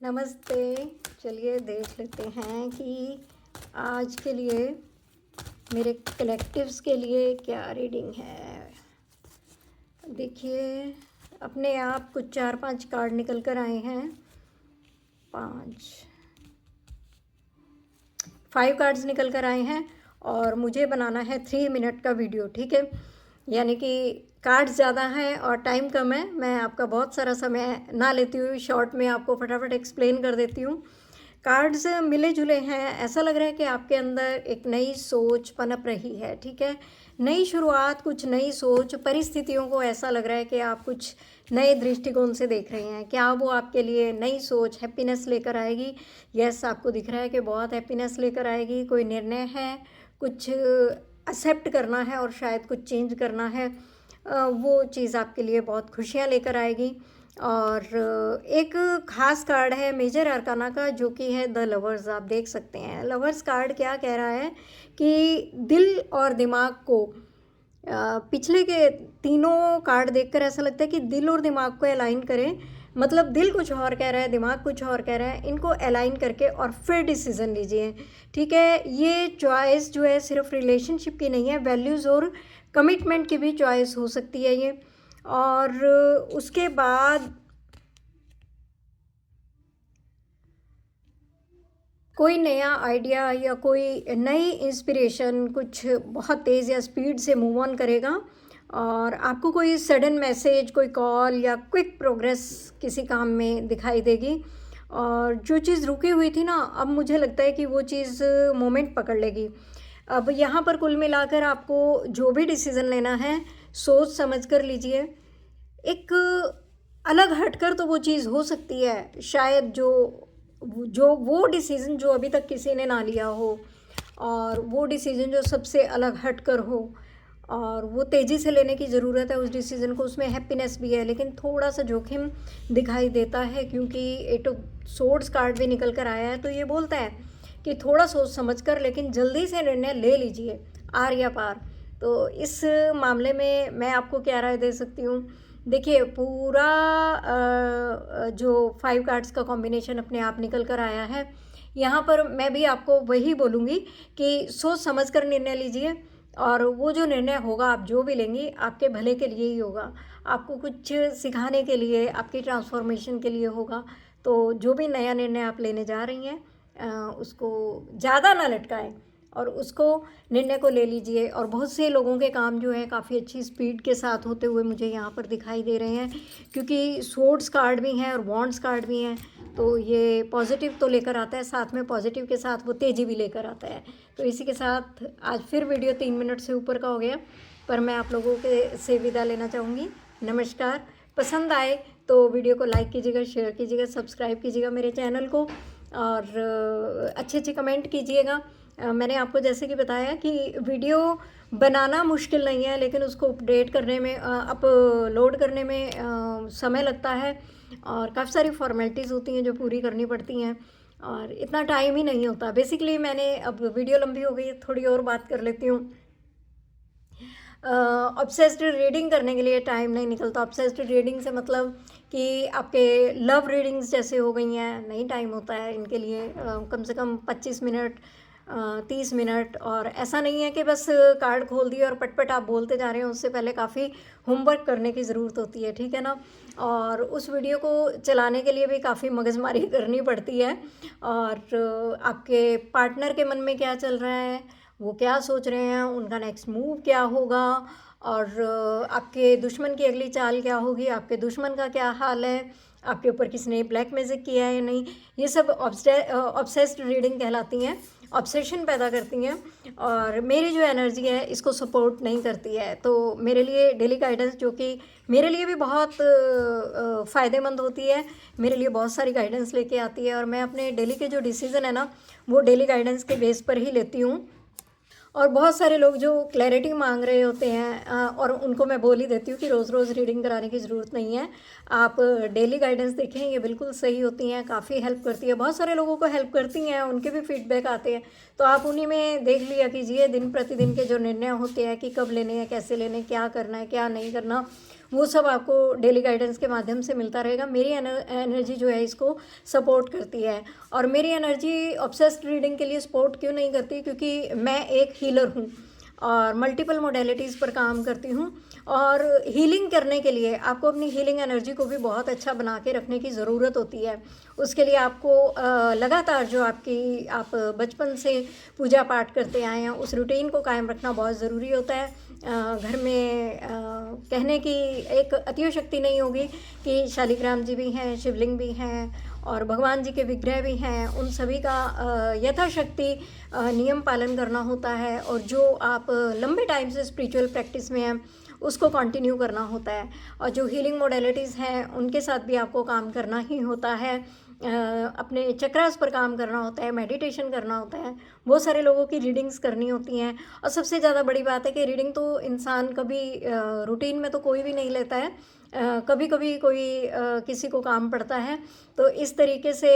नमस्ते। चलिए देख लेते हैं कि आज के लिए मेरे कलेक्टिव्स के लिए क्या रीडिंग है। देखिए, अपने आप कुछ 4-5 कार्ड निकल कर आए हैं। 5 कार्ड्स निकल कर आए हैं और मुझे बनाना है 3 मिनट का वीडियो, ठीक है। यानी कि कार्ड्स ज़्यादा हैं और टाइम कम है। मैं आपका बहुत सारा समय ना लेती हुई शॉर्ट में आपको फटाफट एक्सप्लेन कर देती हूँ। कार्ड्स मिले जुले हैं, ऐसा लग रहा है कि आपके अंदर एक नई सोच पनप रही है, ठीक है। नई शुरुआत, कुछ नई सोच, परिस्थितियों को ऐसा लग रहा है कि आप कुछ नए दृष्टिकोण से देख रहे हैं। क्या वो आपके लिए नई सोच हैप्पीनेस लेकर आएगी? यस, आपको दिख रहा है कि बहुत हैप्पीनेस लेकर आएगी। कोई निर्णय है, कुछ एक्सेप्ट करना है और शायद कुछ चेंज करना है। वो चीज़ आपके लिए बहुत खुशियाँ लेकर आएगी। और एक ख़ास कार्ड है मेजर अरकाना का, जो कि है द लवर्स। आप देख सकते हैं लवर्स कार्ड क्या कह रहा है कि दिल और दिमाग को पिछले के तीनों कार्ड देखकर ऐसा लगता है कि दिल और दिमाग को अलाइन करें। मतलब दिल कुछ और कह रहा है, दिमाग कुछ और कह रहा है, इनको अलाइन करके और फिर डिसीज़न लीजिए, ठीक है। ये चॉइस जो है सिर्फ रिलेशनशिप की नहीं है, वैल्यूज़ और कमिटमेंट की भी चॉइस हो सकती है ये। और उसके बाद कोई नया आइडिया या कोई नई इंस्पिरेशन कुछ बहुत तेज़ या स्पीड से मूव ऑन करेगा और आपको कोई सडन मैसेज, कोई कॉल या क्विक प्रोग्रेस किसी काम में दिखाई देगी। और जो चीज़ रुकी हुई थी ना, अब मुझे लगता है कि वो चीज़ मोमेंट पकड़ लेगी। अब यहाँ पर कुल मिलाकर आपको जो भी डिसीज़न लेना है सोच समझ कर लीजिए। एक अलग हटकर तो वो चीज़ हो सकती है, शायद जो वो डिसीज़न जो अभी तक किसी ने ना लिया हो, और वो डिसीज़न जो सबसे अलग हटकर हो, और वो तेज़ी से लेने की ज़रूरत है उस डिसीज़न को। उसमें हैप्पीनेस भी है लेकिन थोड़ा सा जोखिम दिखाई देता है, क्योंकि एट ऑफ सोर्ड्स कार्ड भी निकल कर आया है। तो ये बोलता है कि थोड़ा सोच समझ कर लेकिन जल्दी से निर्णय ले लीजिए, आर या पार। तो इस मामले में मैं आपको क्या राय दे सकती हूँ? देखिए, पूरा जो 5 कार्ड्स का कॉम्बिनेशन अपने आप निकल कर आया है, यहाँ पर मैं भी आपको वही बोलूँगी कि सोच समझ कर निर्णय लीजिए। और वो जो निर्णय होगा, आप जो भी लेंगी, आपके भले के लिए ही होगा, आपको कुछ सिखाने के लिए, आपकी ट्रांसफॉर्मेशन के लिए होगा। तो जो भी नया निर्णय आप लेने जा रही हैं, उसको ज़्यादा ना लटकाएं और उसको निर्णय को ले लीजिए। और बहुत से लोगों के काम जो है काफ़ी अच्छी स्पीड के साथ होते हुए मुझे यहाँ पर दिखाई दे रहे हैं, क्योंकि सोर्ड्स कार्ड भी हैं और वॉन्ड्स कार्ड भी हैं। तो ये पॉजिटिव तो लेकर आता है, साथ में पॉजिटिव के साथ वो तेज़ी भी लेकर आता है। तो इसी के साथ आज फिर वीडियो 3 मिनट से ऊपर का हो गया, पर मैं आप लोगों के से विदा लेना चाहूँगी। नमस्कार। पसंद आए तो वीडियो को लाइक कीजिएगा, शेयर कीजिएगा, सब्सक्राइब कीजिएगा मेरे चैनल को, और अच्छे अच्छे कमेंट कीजिएगा। मैंने आपको जैसे कि बताया कि वीडियो बनाना मुश्किल नहीं है, लेकिन उसको अपडेट करने में, अपलोड करने में समय लगता है और काफ़ी सारी फॉर्मेलिटीज़ होती हैं जो पूरी करनी पड़ती हैं, और इतना टाइम ही नहीं होता। बेसिकली मैंने, अब वीडियो लंबी हो गई है, थोड़ी और बात कर लेती हूँ। ऑब्सेस्ड रीडिंग करने के लिए टाइम नहीं निकलता। ऑब्सेस्ड रीडिंग से मतलब कि आपके लव रीडिंग्स जैसे हो गई हैं, नहीं टाइम होता है इनके लिए। कम से कम 25 मिनट, 30 मिनट। और ऐसा नहीं है कि बस कार्ड खोल दिए और पटपट आप बोलते जा रहे हैं, उससे पहले काफ़ी होमवर्क करने की ज़रूरत होती है, ठीक है ना। और उस वीडियो को चलाने के लिए भी काफ़ी मगजमारी करनी पड़ती है। और आपके पार्टनर के मन में क्या चल रहा है, वो क्या सोच रहे हैं, उनका नेक्स्ट मूव क्या होगा, और आपके दुश्मन की अगली चाल क्या होगी, आपके दुश्मन का क्या हाल है, आपके ऊपर किसने ब्लैक मैजिक किया है या नहीं। ये सब ऑब्सेस्ड रीडिंग कहलाती हैं, ऑब्सेशन पैदा करती हैं, और मेरी जो एनर्जी है इसको सपोर्ट नहीं करती है। तो मेरे लिए डेली गाइडेंस, जो कि मेरे लिए भी बहुत फ़ायदेमंद होती है, मेरे लिए बहुत सारी गाइडेंस लेके आती है, और मैं अपने डेली के जो डिसीज़न है ना, वो डेली गाइडेंस के बेस पर ही लेती हूँ। और बहुत सारे लोग जो क्लैरिटी मांग रहे होते हैं, और उनको मैं बोल ही देती हूँ कि रोज़ रोज़ रीडिंग कराने की ज़रूरत नहीं है, आप डेली गाइडेंस देखें, ये बिल्कुल सही होती हैं, काफ़ी हेल्प करती है। बहुत सारे लोगों को हेल्प करती हैं, उनके भी फीडबैक आते हैं, तो आप उन्हीं में देख लिया कीजिए दिन प्रतिदिन के जो निर्णय होते हैं कि कब लेने हैं, कैसे लेने, क्या करना है, क्या नहीं करना, वो सब आपको डेली गाइडेंस के माध्यम से मिलता रहेगा। मेरी एनर्जी जो है इसको सपोर्ट करती है, और मेरी एनर्जी ऑब्सेस्ड रीडिंग के लिए सपोर्ट क्यों नहीं करती, क्योंकि मैं एक हीलर हूँ और मल्टीपल मोडेलिटीज़ पर काम करती हूँ। और हीलिंग करने के लिए आपको अपनी हीलिंग एनर्जी को भी बहुत अच्छा बना के रखने की ज़रूरत होती है। उसके लिए आपको लगातार जो आप बचपन से पूजा पाठ करते आए हैं उस रूटीन को कायम रखना बहुत ज़रूरी होता है। घर में कहने की एक अतिशक्ति नहीं होगी कि शालिग्राम जी भी हैं, शिवलिंग भी हैं और भगवान जी के विग्रह भी हैं, उन सभी का यथाशक्ति नियम पालन करना होता है। और जो आप लंबे टाइम से स्पिरिचुअल प्रैक्टिस में हैं उसको कंटिन्यू करना होता है। और जो हीलिंग मोडेलिटीज़ हैं उनके साथ भी आपको काम करना ही होता है। अपने चक्रास पर काम करना होता है, मेडिटेशन करना होता है, बहुत सारे लोगों की रीडिंग्स करनी होती हैं। और सबसे ज़्यादा बड़ी बात है कि रीडिंग तो इंसान कभी रूटीन में तो कोई भी नहीं लेता है, कभी कभी कोई किसी को काम पड़ता है। तो इस तरीके से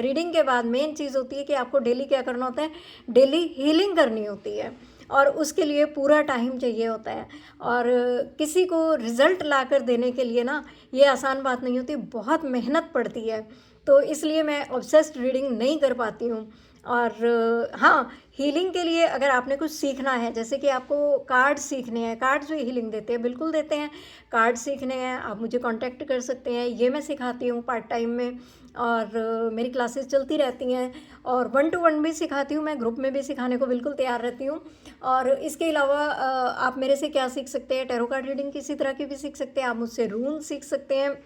रीडिंग के बाद मेन चीज़ होती है कि आपको डेली क्या करना होता है, डेली हीलिंग करनी होती है और उसके लिए पूरा टाइम चाहिए होता है। और किसी को रिज़ल्ट ला कर देने के लिए ना ये आसान बात नहीं होती, बहुत मेहनत पड़ती है। तो इसलिए मैं ऑब्सेस्ड रीडिंग नहीं कर पाती हूँ। और हाँ, हीलिंग के लिए अगर आपने कुछ सीखना है, जैसे कि आपको कार्ड सीखने हैं, कार्ड जो हीलिंग देते हैं बिल्कुल देते हैं। कार्ड सीखने हैं आप मुझे कांटेक्ट कर सकते हैं, ये मैं सिखाती हूँ पार्ट टाइम में। और मेरी क्लासेस चलती रहती हैं और 1 to 1 भी सिखाती हूँ मैं, ग्रुप में भी सिखाने को बिल्कुल तैयार रहती हूँ। और इसके अलावा आप मेरे से क्या सीख सकते हैं, टैरो कार्ड रीडिंग किसी तरह की भी सीख सकते हैं, आप मुझसे रून सीख सकते हैं,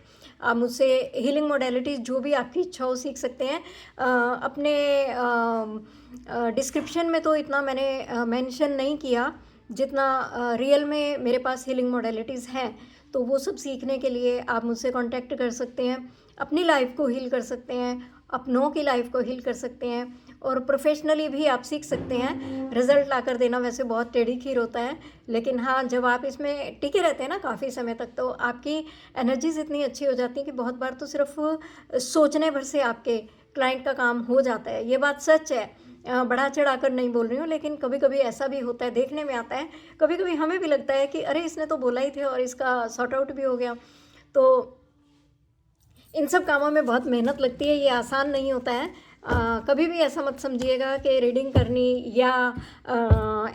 आप मुझसे हीलिंग मोडेलिटीज़ जो भी आपकी इच्छा हो सीख सकते हैं। अपने डिस्क्रिप्शन में तो इतना मैंने मेंशन नहीं किया जितना रियल में मेरे पास हीलिंग मोडेलिटीज़ हैं। तो वो सब सीखने के लिए आप मुझसे कांटेक्ट कर सकते हैं, अपनी लाइफ को हील कर सकते हैं, अपनों की लाइफ को हील कर सकते हैं और प्रोफेशनली भी आप सीख सकते हैं। रिज़ल्ट ला कर देना वैसे बहुत टेढ़ी खीर होता है, लेकिन हाँ, जब आप इसमें टिके रहते हैं ना काफ़ी समय तक, तो आपकी एनर्जीज इतनी अच्छी हो जाती है कि बहुत बार तो सिर्फ सोचने भर से आपके क्लाइंट का काम हो जाता है। ये बात सच है, बढ़ा चढ़ा कर नहीं बोल रही हूँ, लेकिन कभी कभी ऐसा भी होता है, देखने में आता है। कभी कभी हमें भी लगता है कि अरे इसने तो बोला ही थे और इसका सॉर्ट आउट भी हो गया। तो इन सब कामों में बहुत मेहनत लगती है, ये आसान नहीं होता है। कभी भी ऐसा मत समझिएगा कि रीडिंग करनी या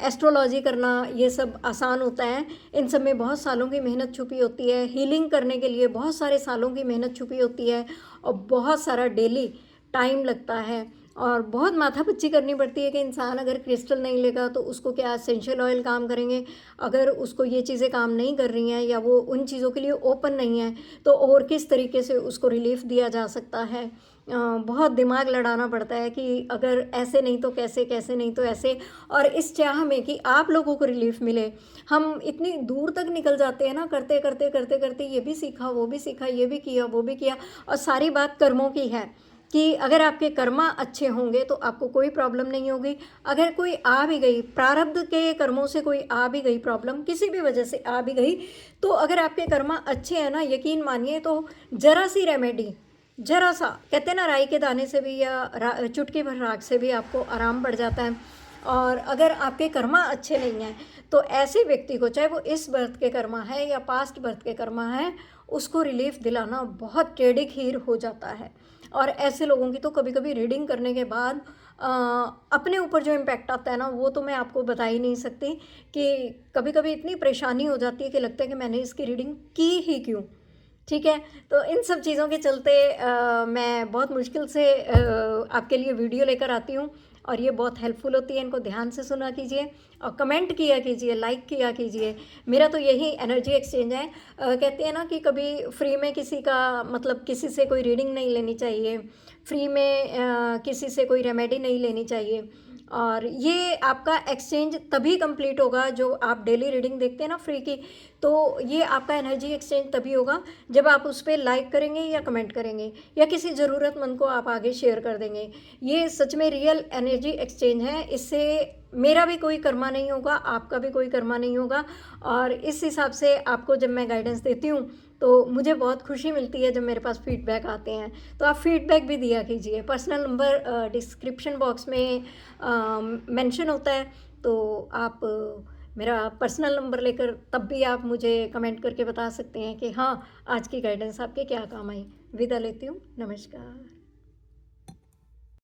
एस्ट्रोलॉजी करना ये सब आसान होता है। इन सब में बहुत सालों की मेहनत छुपी होती है। हीलिंग करने के लिए बहुत सारे सालों की मेहनत छुपी होती है और बहुत सारा डेली टाइम लगता है और बहुत माथापच्ची करनी पड़ती है कि इंसान अगर क्रिस्टल नहीं लेगा तो उसको क्या एसेंशियल ऑयल काम करेंगे, अगर उसको ये चीज़ें काम नहीं कर रही हैं या वो उन चीज़ों के लिए ओपन नहीं है तो और किस तरीके से उसको रिलीफ दिया जा सकता है। बहुत दिमाग लड़ाना पड़ता है कि अगर ऐसे नहीं तो कैसे, कैसे नहीं तो ऐसे। और इस चाह में कि आप लोगों को रिलीफ मिले हम इतनी दूर तक निकल जाते हैं ना, करते करते करते करते ये भी सीखा, वो भी सीखा, ये भी किया, वो भी किया। और सारी बात कर्मों की है कि अगर आपके कर्मा अच्छे होंगे तो आपको कोई प्रॉब्लम नहीं होगी। अगर कोई आ भी गई, प्रारब्ध के कर्मों से कोई आ भी गई प्रॉब्लम, किसी भी वजह से आ भी गई, तो अगर आपके कर्मा अच्छे हैं ना, यकीन मानिए तो जरा सी रेमेडी, जरा सा, कहते हैं ना राई के दाने से भी या चुटकी भर राख से भी आपको आराम पड़ जाता है। और अगर आपके कर्मा अच्छे नहीं हैं तो ऐसे व्यक्ति को, चाहे वो इस बर्थ के कर्मा है या पास्ट बर्थ के कर्मा है, उसको रिलीफ दिलाना बहुत टेढ़ी खीर हो जाता है। और ऐसे लोगों की तो कभी कभी रीडिंग करने के बाद अपने ऊपर जो इम्पैक्ट आता है ना, वो तो मैं आपको बता ही नहीं सकती। कि कभी कभी इतनी परेशानी हो जाती है कि लगता है कि मैंने इसकी रीडिंग की ही क्यों। ठीक है, तो इन सब चीज़ों के चलते मैं बहुत मुश्किल से आपके लिए वीडियो लेकर आती हूँ और ये बहुत हेल्पफुल होती है। इनको ध्यान से सुना कीजिए और कमेंट किया कीजिए, लाइक किया कीजिए। मेरा तो यही एनर्जी एक्सचेंज है। कहते हैं ना कि कभी फ्री में किसी का, मतलब किसी से कोई रीडिंग नहीं लेनी चाहिए, फ्री में किसी से कोई रेमेडी नहीं लेनी चाहिए। और ये आपका एक्सचेंज तभी कंप्लीट होगा, जो आप डेली रीडिंग देखते हैं ना फ्री की, तो ये आपका एनर्जी एक्सचेंज तभी होगा जब आप उस पर लाइक करेंगे या कमेंट करेंगे या किसी ज़रूरतमंद को आप आगे शेयर कर देंगे। ये सच में रियल एनर्जी एक्सचेंज है। इससे मेरा भी कोई कर्मा नहीं होगा, आपका भी कोई कर्मा नहीं होगा। और इस हिसाब से आपको जब मैं गाइडेंस देती हूँ तो मुझे बहुत खुशी मिलती है जब मेरे पास फीडबैक आते हैं। तो आप फीडबैक भी दिया कीजिए। पर्सनल नंबर डिस्क्रिप्शन बॉक्स में मेंशन होता है, तो आप मेरा पर्सनल नंबर लेकर तब भी आप मुझे कमेंट करके बता सकते हैं कि हाँ, आज की गाइडेंस आपके क्या काम आई। विदा लेती हूँ, नमस्कार।